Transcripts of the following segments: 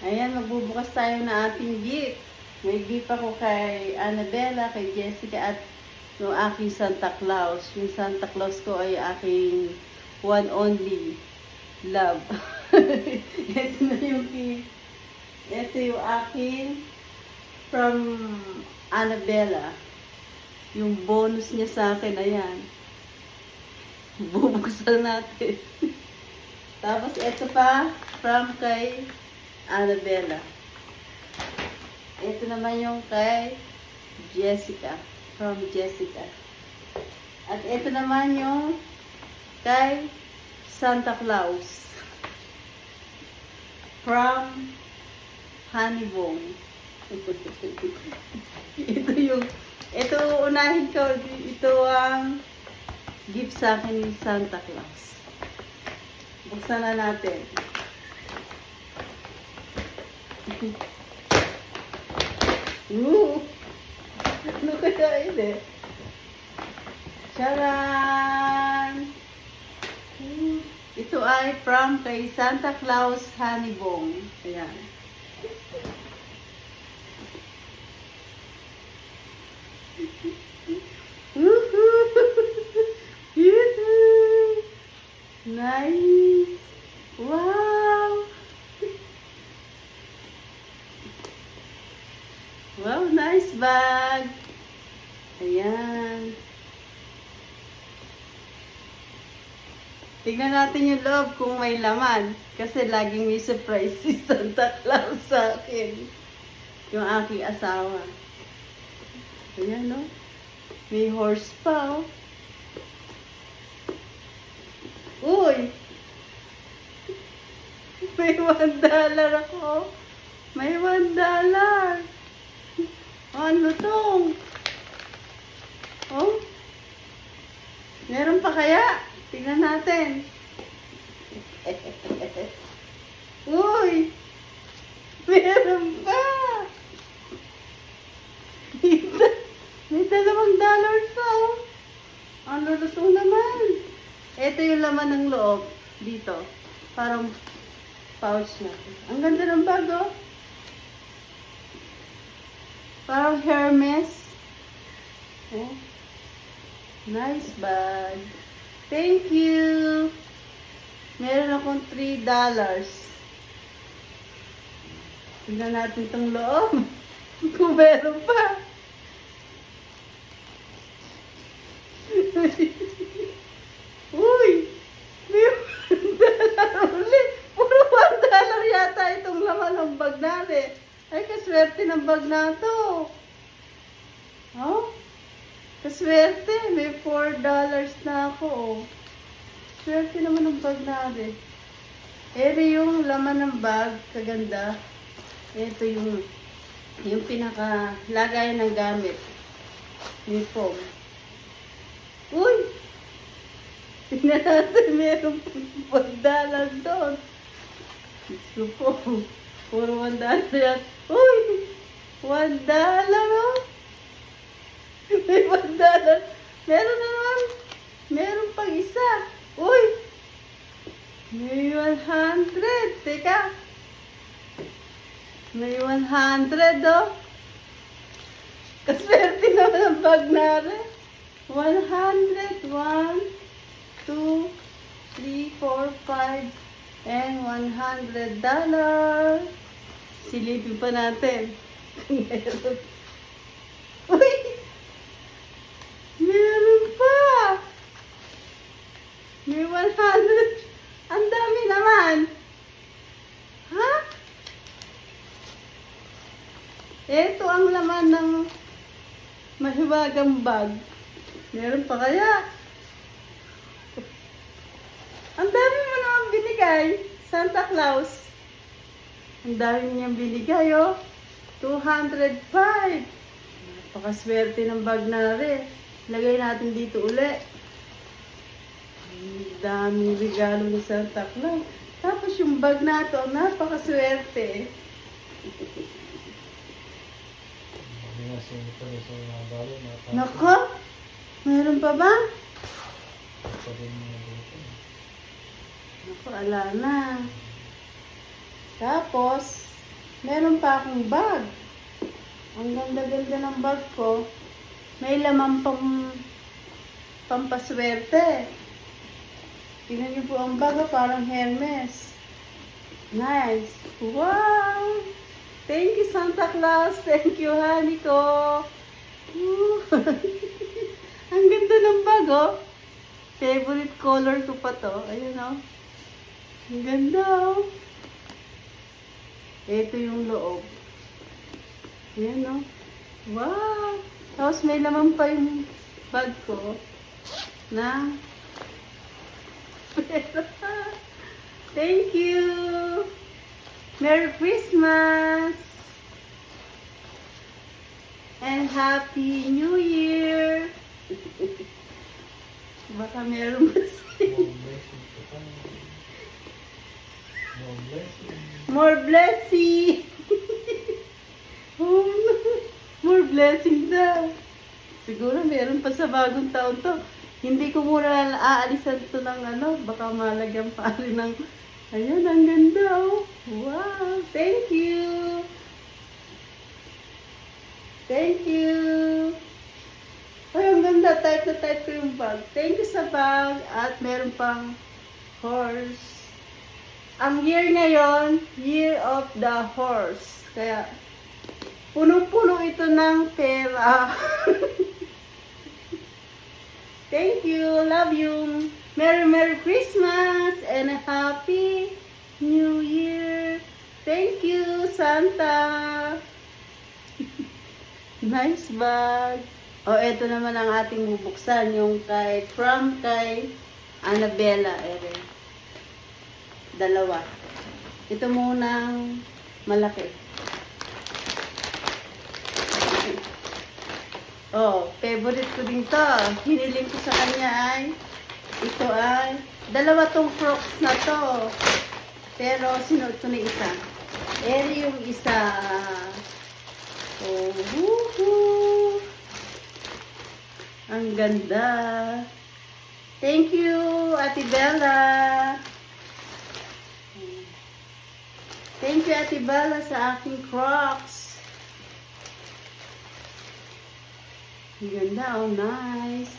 Ayan, magbubukas tayo ng ating gift. May gift ako kay Annabella, kay Jessica, at yung aking Santa Claus. Yung Santa Claus ko ay aking one only love. Ito na yung gift. Ito yung aking from Annabella. Yung bonus niya sa akin, ayan. Bubuksan natin. Tapos ito pa, from kay Annabella. Ito naman yung kay Jessica. From Jessica. At ito naman yung kay Santa Claus. From Honeybone. Ito unahin ko. Ito ang gift sa akin ni Santa Claus. Buksan na natin. Ano kaya yun eh? Charan! Ito ay from kay Santa Claus Honeybone. Ayan. Nice! Wow! Wow, nice bag! Ayan. Tignan natin yung loob kung may laman. Kasi laging may surprise si Santa Claus sa akin. Yung aking asawa. Ayan, no? May horse pa, oh. Uy! May $1 ako. May $1. Ano tong? Oh? Meron pa kaya? Tingnan natin. Uy! Meron pa! May $2 pa, oh. Ano lutong naman? Ito yung laman ng loob. Dito. Parang pouch na. Ang ganda ng bag, oh. Parang Hermes. Oh. Nice bag. Thank you. Meron akong $3. Tignan natin itong loob. Kung meron pa. Uy! May $1 ulit. Puro $1 yata itong laman ng bag natin. Ay, kaswerte ng bag na to. Oh? Kaswerte. May $4 na ako. Oh. Swerte naman ng bag natin. Ito yung laman ng bag. Kaganda. Ito yung pinaka-lagay ng gamit. May foam. Uy! Tingnan natin, meron $1 doon. Gusto po. Puro $1 yan. Uy! $1, oh! May $1. Meron naman. Meron pang isa. Uy! May 100. Teka. May 100, oh. Kaswerte naman ang bag natin. 100. 1, 2, 3, 4, 5, and $100. Silipin pa natin. Meron. Uy! Meron pa! May 100. Ang dami naman. Ha? Ito ang laman ng mahiwagang bag. Meron pa kaya? Ang dami mo naman binigay, Santa Claus. Ang dami niyang binigay, oh. 205. Napakaswerte ng bag na rin. Lagay natin dito uli. Ang daming regalo ni Santa Claus. Tapos yung bag na to, napakaswerte. Nako, meron pa ba? Naku, ala na. Tapos, Meron pa akong bag. Ang ganda-ganda ng bag ko. May laman pampaswerte. Tingnan niyo po ang bag, parang Hermes. Nice. Wow! Thank you, Santa Claus. Thank you, honey ko. Woo. Ang ganda ng bag, oh. Favorite color ko pa to. Ayun, oh. Ang ganda, oh. Ito yung loob. Ayan, oh. Wow! Tapos may laman pa yung bag ko na thank you! Merry Christmas! And Happy New Year! Baka meron ba more blessing! More blessing daw. Siguro meron pa sa bagong taon to. Hindi ko muna aalisan to ng ano, baka malagyan pa rin ng, ayun, ang ganda, oh. Wow, thank you. Thank you. Ay, ang ganda, type na type ko yung bag. Thank you sa bag, at meron pang horse. Ang year ngayon, Year of the Horse. Kaya, punong-puno ito ng pera. Thank you. Love you. Merry Christmas and a Happy New Year. Thank you, Santa. Nice bag. O, ito naman ang ating bubuksan. Yung from kay Annabella. Ere. Dalawa. Ito munang malaki. Oh, favorite ko din to. Hiniling ko sa kanya ito ay, dalawa tong Crocs na to. Pero, sinuot ko na isa. Eri yung isa. Oh, woohoo! Ang ganda. Thank you, Ate Bella. Thank you, Ate Bella, sa aking Crocs. Ang ganda, oh, nice.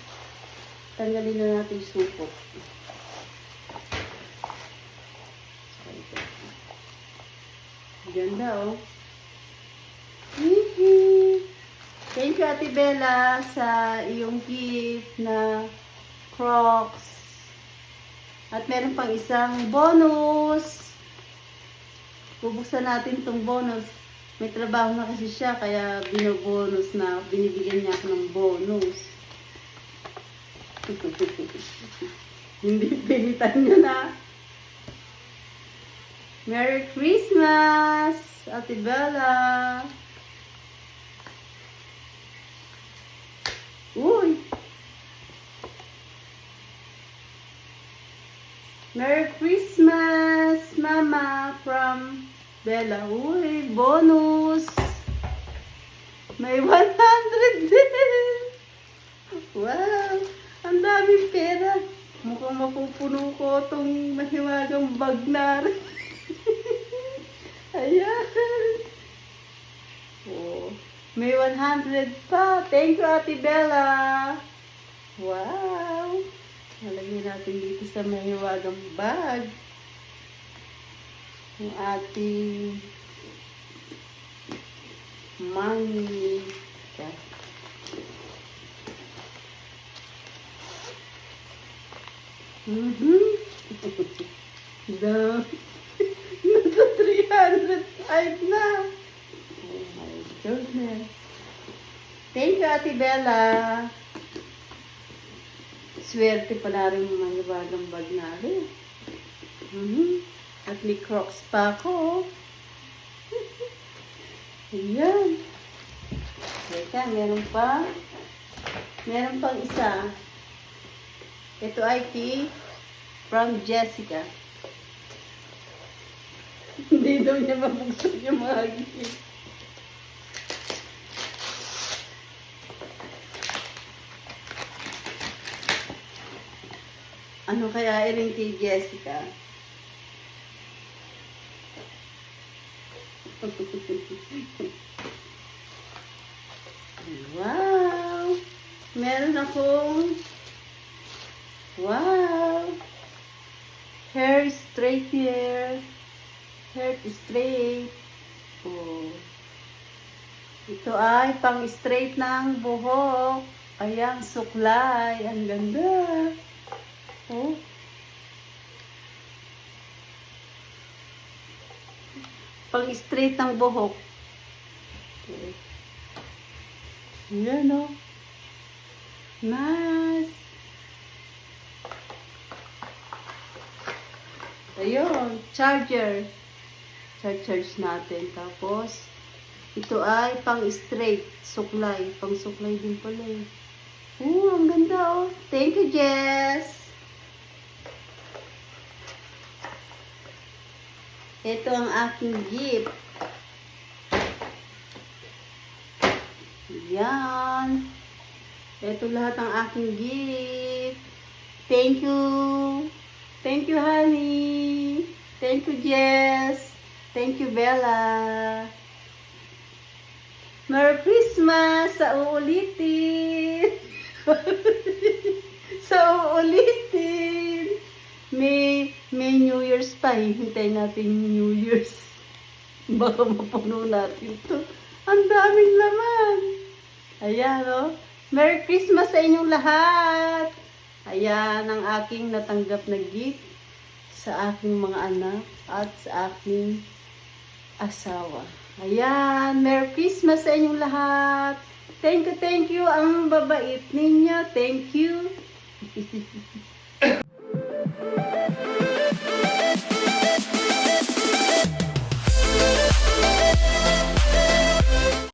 Tanggalin na natin yung supot. Ang ganda, oh. Thank you, Ate Bella, sa iyong gift na Crocs. At meron pang isang bonus. Bubuksan natin itong bonus. May trabaho na kasi siya, kaya binobonus na, binibigyan niya ako ng bonus. Hindi pilitan niya na. Merry Christmas, Ate Bella. Uy! Merry Christmas, Mama, from Bella. Uy, bonus! May 100 din! Wow! Ang daming pera. Mukhang mapupuno ko itong mahiwagang bag na rin. Ayan. Oh, may 100 pa. Thank you, Ate Bella. Wow. Nalagyan natin dito sa mahiwagang bag. Yung ating money. Nasa 305 na. Oh my goodness. Thank you, Ate Bella. Swerte pala rin yung mga bagang bag na rin. At may Crocs pa ako. Ayan. Teka, meron pa. Meron pang isa. Ito ay from Jessica. Hindi daw niya mabuksan yung mga gift. Ano kaya iring kay Jessica? Wow! Meron akong wow! Hair straightener. Hair straight. Oh. Ito ay pang-straight ng buhok. Ayan, suklay. Ang ganda. Oh. Pang-straight ng buhok. Okay. Ayan, oh. Nice. Ayun, charger. Charge natin. Tapos, ito ay pang-straight. Suklay. Pang-suklay din pala eh. Ang ganda oh. Thank you, Jess. Ito ang aking gift. Yan. Ito lahat ang aking gift. Thank you. Thank you, honey. Thank you, Jess. Thank you, Bella. Merry Christmas! Sa uulitin! Sa uulitin! May New Year's pa eh. Hintayin natin yung New Year's. Baka mapuno natin to. Ang daming laman! Ayan oh. Merry Christmas sa inyong lahat! Ayan ang aking natanggap na gift sa aking mga anak at sa aking asawa. Ayan, Merry Christmas sa inyong lahat. Thank you. Ang babait ninyo. Thank you.